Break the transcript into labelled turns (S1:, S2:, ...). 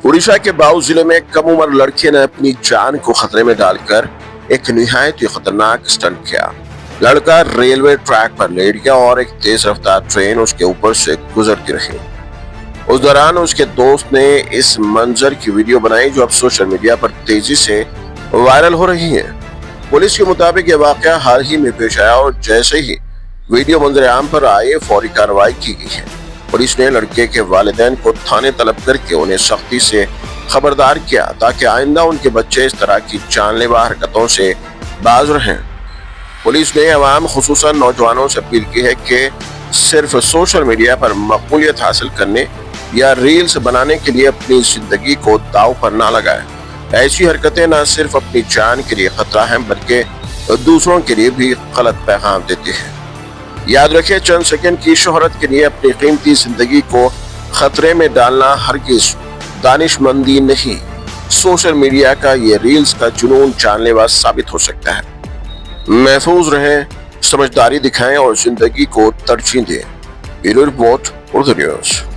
S1: उड़ीसा के बाऊ जिले में कम उम्र लड़के ने अपनी जान को खतरे में डालकर एक निहायत ही खतरनाक स्टंट किया। लड़का रेलवे ट्रैक पर लेट गया और एक तेज रफ्तार ट्रेन उसके ऊपर से गुजरती रही। उस दौरान उसके दोस्त ने इस मंजर की वीडियो बनाई जो अब सोशल मीडिया पर तेजी से वायरल हो रही है। पुलिस के मुताबिक ये वाकया हाल ही में पेश आया और जैसे ही वीडियो मंजर आम पर आए फौरी कार्रवाई की गई है। पुलिस ने लड़के के वालिदैन को थाने तलब करके उन्हें सख्ती से खबरदार किया ताकि आइंदा उनके बच्चे इस तरह की जानलेवा हरकतों से बाज रहें। पुलिस ने अवाम खुसूसन नौजवानों से अपील की है कि सिर्फ सोशल मीडिया पर मकबूलियत हासिल करने या रील्स बनाने के लिए अपनी जिंदगी को दांव पर ना लगाएं। ऐसी हरकतें न सिर्फ अपनी जान के लिए खतरा हैं बल्कि दूसरों के लिए भी गलत पैगाम देती हैं। याद रखें, चंद सेकंड की शोहरत के लिए अपनी कीमती जिंदगी को खतरे में डालना हरगिज दानिशमंदी नहीं। सोशल मीडिया का ये रील्स का जुनून जानलेवा साबित हो सकता है। महफूज रहें, समझदारी दिखाएं और जिंदगी को तरजीह दें। Bureau report, Urdu news.